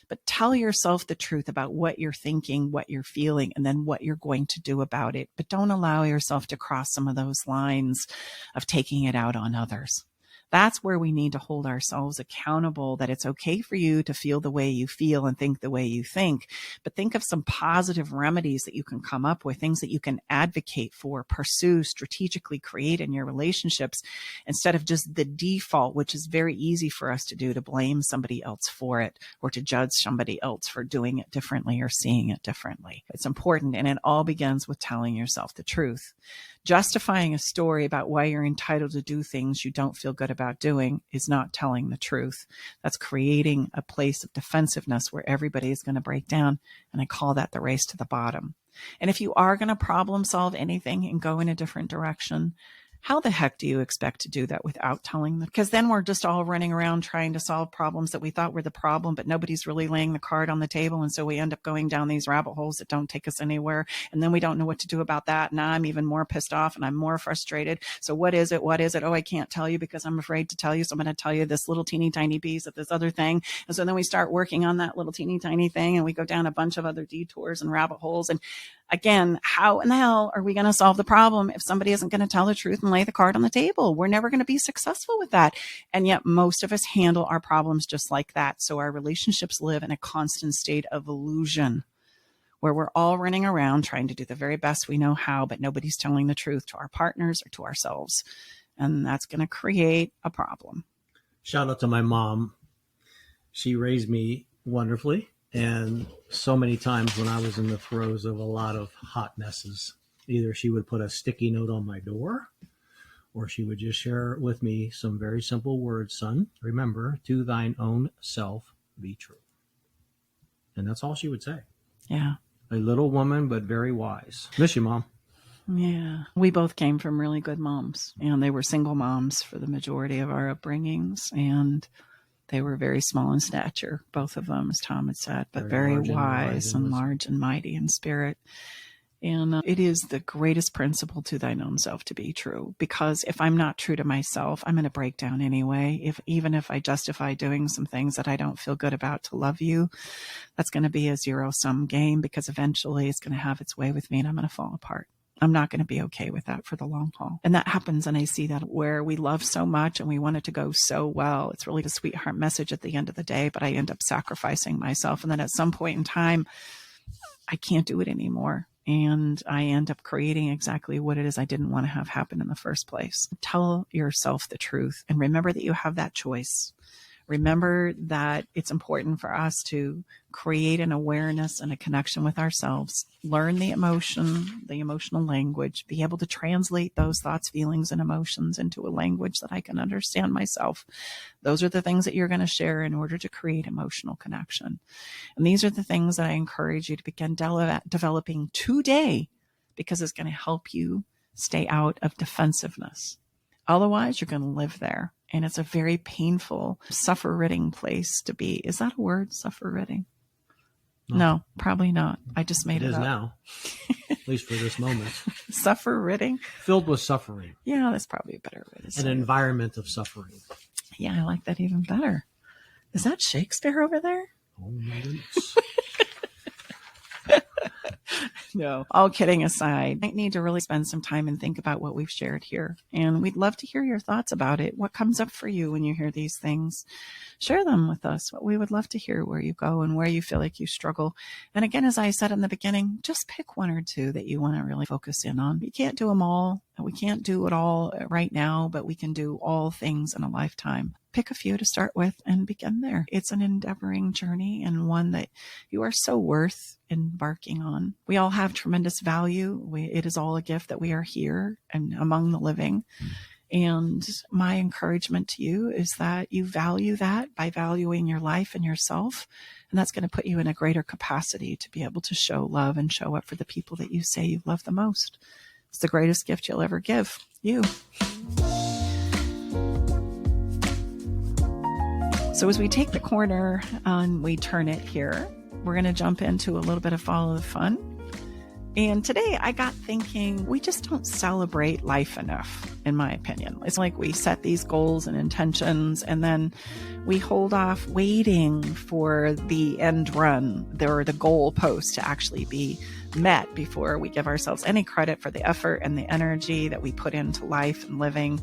But tell yourself the truth about what you're thinking, what you're feeling, and then what you're going to do about it. But don't allow yourself to cross some of those lines of taking it out on others. That's where we need to hold ourselves accountable, that it's okay for you to feel the way you feel and think the way you think, but think of some positive remedies that you can come up with, things that you can advocate for, pursue, strategically create in your relationships, instead of just the default, which is very easy for us to do, to blame somebody else for it or to judge somebody else for doing it differently or seeing it differently. It's important, and it all begins with telling yourself the truth. Justifying a story about why you're entitled to do things you don't feel good about doing is not telling the truth. That's creating a place of defensiveness where everybody is going to break down. And I call that the race to the bottom. And if you are going to problem solve anything and go in a different direction, how the heck do you expect to do that without telling them? Because then we're just all running around trying to solve problems that we thought were the problem, but nobody's really laying the card on the table. And so we end up going down these rabbit holes that don't take us anywhere. And then we don't know what to do about that. Now I'm even more pissed off and I'm more frustrated. So what is it? What is it? Oh, I can't tell you because I'm afraid to tell you. So I'm going to tell you this little teeny tiny piece of this other thing. And so then we start working on that little teeny tiny thing and we go down a bunch of other detours and rabbit holes. And again, how in the hell are we going to solve the problem if somebody isn't going to tell the truth and lay the card on the table? We're never going to be successful with that. And yet most of us handle our problems just like that. So our relationships live in a constant state of illusion where we're all running around trying to do the very best we know how, but nobody's telling the truth to our partners or to ourselves. And that's going to create a problem. Shout out to my mom. She raised me wonderfully. And so many times when I was in the throes of a lot of hot messes, either she would put a sticky note on my door or she would just share with me some very simple words. Son, remember, to thine own self be true. And that's all she would say. Yeah. A little woman, but very wise. Miss you, Mom. Yeah. We both came from really good moms, and they were single moms for the majority of our upbringings. And they were very small in stature, both of them, as Tom had said, but very wise and large and mighty in spirit. And it is the greatest principle, to thine own self to be true, because if I'm not true to myself, I'm going to break down anyway. Even if I justify doing some things that I don't feel good about to love you, that's going to be a zero-sum game, because eventually it's going to have its way with me and I'm going to fall apart. I'm not going to be okay with that for the long haul. And that happens. And I see that where we love so much and we want it to go so well. It's really the sweetheart message at the end of the day, but I end up sacrificing myself. And then at some point in time, I can't do it anymore. And I end up creating exactly what it is I didn't want to have happen in the first place. Tell yourself the truth and remember that you have that choice. Remember that it's important for us to create an awareness and a connection with ourselves, learn the emotional language, be able to translate those thoughts, feelings, and emotions into a language that I can understand myself. Those are the things that you're going to share in order to create emotional connection. And these are the things that I encourage you to begin developing today, because it's going to help you stay out of defensiveness. Otherwise, you're going to live there. And it's a very painful, suffer-ridden place to be. Is that a word, suffer-ridden? No, probably not. I just made it up. It is now, at least for this moment. Suffer-ridden? Filled with suffering. Yeah, that's probably a better way to say it. An environment of suffering. Yeah, I like that even better. Is that Shakespeare over there? Oh, my goodness. No, all kidding aside, I need to really spend some time and think about what we've shared here. And we'd love to hear your thoughts about it. What comes up for you when you hear these things? Share them with us. We would love to hear where you go and where you feel like you struggle. And again, as I said in the beginning, just pick one or two that you want to really focus in on. You can't do them all. We can't do it all right now, but we can do all things in a lifetime. Pick a few to start with and begin there. It's an endeavoring journey and one that you are so worth embarking on. We all have tremendous value. It is all a gift that we are here and among the living. And my encouragement to you is that you value that by valuing your life and yourself. And that's going to put you in a greater capacity to be able to show love and show up for the people that you say you love the most. It's the greatest gift you'll ever give you. So as we take the corner and we turn it here, we're going to jump into a little bit of follow the fun. And today I got thinking, we just don't celebrate life enough, in my opinion. It's like we set these goals and intentions and then we hold off waiting for the end run or the goal post to actually be met before we give ourselves any credit for the effort and the energy that we put into life and living.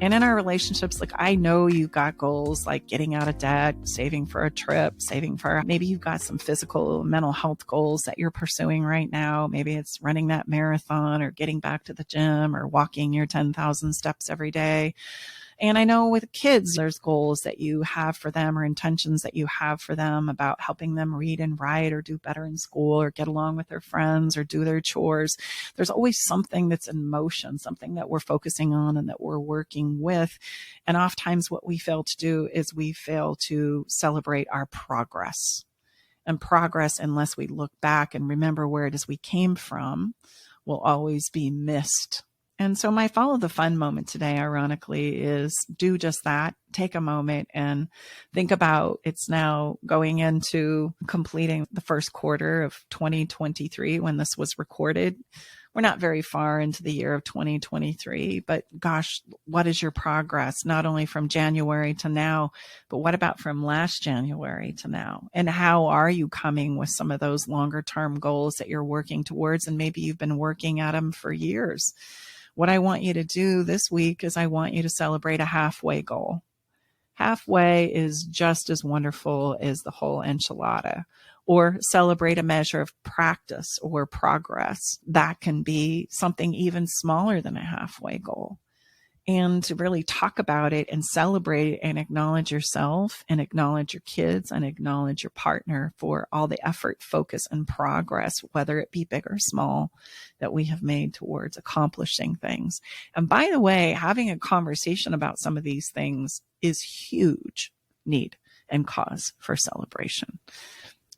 And in our relationships, like I know you've got goals like getting out of debt, saving for a trip, saving for maybe you've got some physical, mental health goals that you're pursuing right now. Maybe it's running that marathon or getting back to the gym or walking your 10,000 steps every day. And I know with kids, there's goals that you have for them or intentions that you have for them about helping them read and write or do better in school or get along with their friends or do their chores. There's always something that's in motion, something that we're focusing on and that we're working with. And oftentimes what we fail to do is we fail to celebrate our progress. And progress, unless we look back and remember where it is we came from, will always be missed. And so my follow the fun moment today, ironically, is do just that. Take a moment and think about it's now going into completing the first quarter of 2023 when this was recorded. We're not very far into the year of 2023, but gosh, what is your progress? Not only from January to now, but what about from last January to now? And how are you coming with some of those longer term goals that you're working towards? And maybe you've been working at them for years. What I want you to do this week is I want you to celebrate a halfway goal. Halfway is just as wonderful as the whole enchilada. Or celebrate a measure of practice or progress. That can be something even smaller than a halfway goal. And to really talk about it and celebrate it and acknowledge yourself and acknowledge your kids and acknowledge your partner for all the effort, focus, and progress, whether it be big or small, that we have made towards accomplishing things. And by the way, having a conversation about some of these things is huge need and cause for celebration.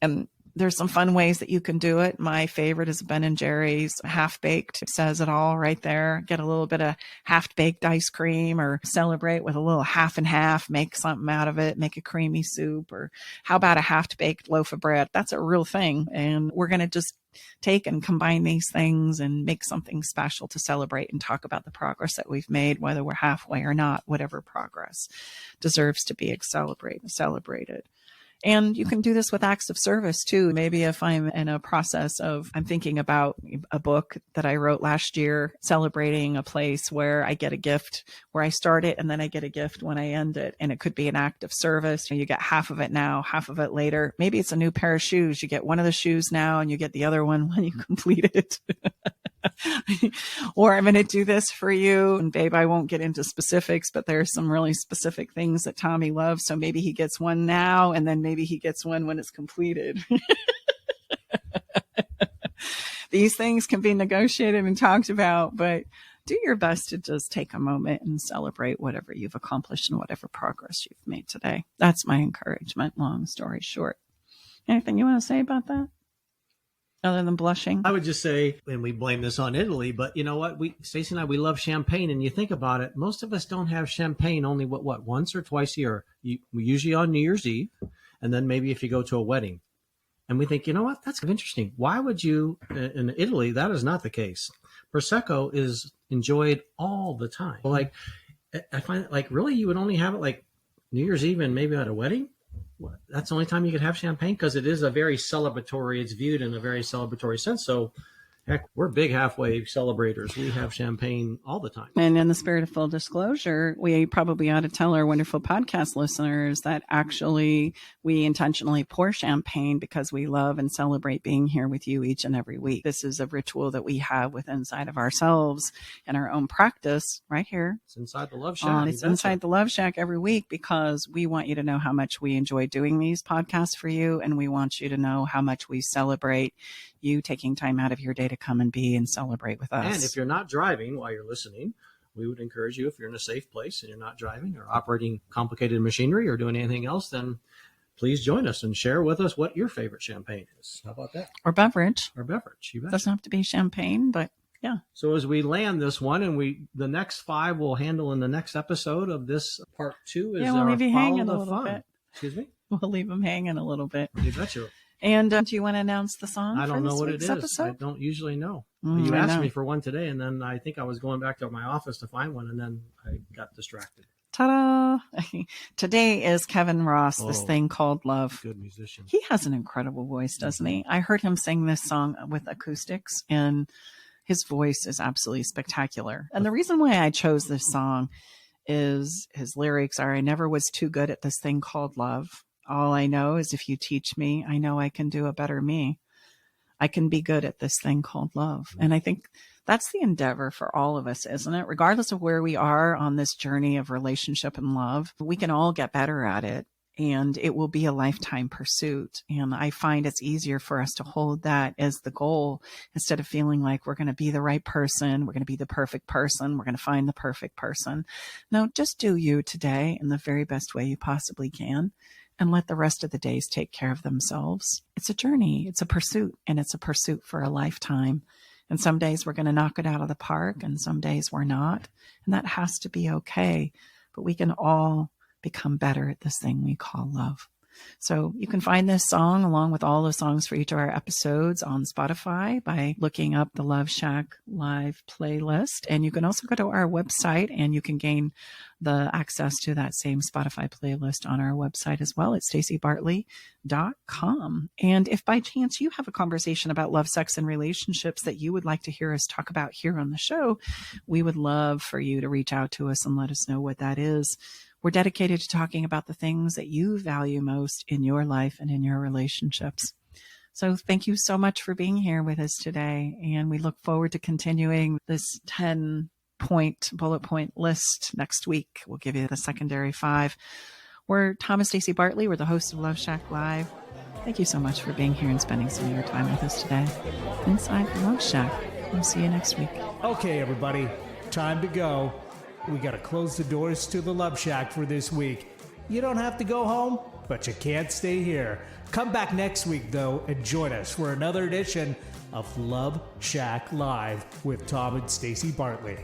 And there's some fun ways that you can do it. My favorite is Ben & Jerry's half-baked. It says it all right there. Get a little bit of half-baked ice cream or celebrate with a little half and half, make something out of it, make a creamy soup. Or how about a half-baked loaf of bread? That's a real thing. And we're going to just take and combine these things and make something special to celebrate and talk about the progress that we've made, whether we're halfway or not. Whatever progress deserves to be celebrated. And you can do this with acts of service too. Maybe if I'm in a process of, I'm thinking about a book that I wrote last year, celebrating a place where I get a gift where I start it and then I get a gift when I end it. And it could be an act of service. You get half of it now, half of it later. Maybe it's a new pair of shoes. You get one of the shoes now and you get the other one when you complete it. Or I'm going to do this for you. And babe, I won't get into specifics, but there's some really specific things that Tommy loves. So maybe he gets one now and then maybe he gets one when it's completed. These things can be negotiated and talked about, but do your best to just take a moment and celebrate whatever you've accomplished and whatever progress you've made today. That's my encouragement, long story short. Anything you want to say about that? Other than blushing? I would just say, and we blame this on Italy, but you know what? Stacey and I, we love champagne. And you think about it, most of us don't have champagne only once or twice a year. We usually on New Year's Eve. And then maybe if you go to a wedding. And we think, you know what? That's interesting. Why would you, in Italy, that is not the case. Prosecco is enjoyed all the time. Like, I find it like, really, you would only have it like New Year's Eve and maybe at a wedding? That's the only time you could have champagne, because it is a very celebratory, it's viewed in a very celebratory sense. So heck, we're big halfway celebrators. We have champagne all the time. And in the spirit of full disclosure, we probably ought to tell our wonderful podcast listeners that actually we intentionally pour champagne because we love and celebrate being here with you each and every week. This is a ritual that we have with inside of ourselves and our own practice right here. It's inside the Love Shack. It's inside the Love Shack every week because we want you to know how much we enjoy doing these podcasts for you. And we want you to know how much we celebrate you taking time out of your day to come and be and celebrate with us. And if you're not driving while you're listening, we would encourage you, if you're in a safe place and you're not driving or operating complicated machinery or doing anything else, then please join us and share with us what your favorite champagne is. How about that? Or beverage. Or beverage. You bet. Doesn't have to be champagne, but yeah. So as we land this one, and the next 5 we'll handle in the next episode of this part 2 is we'll leave you hanging a little fun. bit. Excuse me? We'll leave them hanging a little bit. You betcha. And do you want to announce the song? I don't know what it is. Episode? I don't usually know. You asked me for one today, and then I think I was going back to my office to find one, and then I got distracted. Ta-da! Today is Kevin Ross, This Thing Called Love. Good musician. He has an incredible voice, doesn't he? I heard him sing this song with acoustics, and his voice is absolutely spectacular. And the reason why I chose this song is his lyrics are, I never was too good at this thing called love. All I know is if you teach me, I know I can do a better me. I can be good at this thing called love. And I think that's the endeavor for all of us, isn't it? Regardless of where we are on this journey of relationship and love, we can all get better at it. And it will be a lifetime pursuit. And I find it's easier for us to hold that as the goal instead of feeling like we're going to be the right person. We're going to be the perfect person. We're going to find the perfect person. No, just do you today in the very best way you possibly can. And let the rest of the days take care of themselves. It's a journey. It's a pursuit. And it's a pursuit for a lifetime. And some days we're going to knock it out of the park. And some days we're not. And that has to be okay. But we can all become better at this thing we call love. So you can find this song along with all the songs for each of our episodes on Spotify by looking up the Love Shack Live playlist. And you can also go to our website and you can gain the access to that same Spotify playlist on our website as well at staceybartley.com. And if by chance you have a conversation about love, sex, and relationships that you would like to hear us talk about here on the show, we would love for you to reach out to us and let us know what that is. We're dedicated to talking about the things that you value most in your life and in your relationships. So thank you so much for being here with us today. And we look forward to continuing this 10-point bullet point list next week. We'll give you the secondary 5. We're Tom and Stacey Bartley. We're the hosts of Love Shack Live. Thank you so much for being here and spending some of your time with us today. Inside the Love Shack. We'll see you next week. Okay, everybody, time to go. We got to close the doors to the Love Shack for this week. You don't have to go home, but you can't stay here. Come back next week, though, and join us for another edition of Love Shack Live with Tom and Stacey Bartley.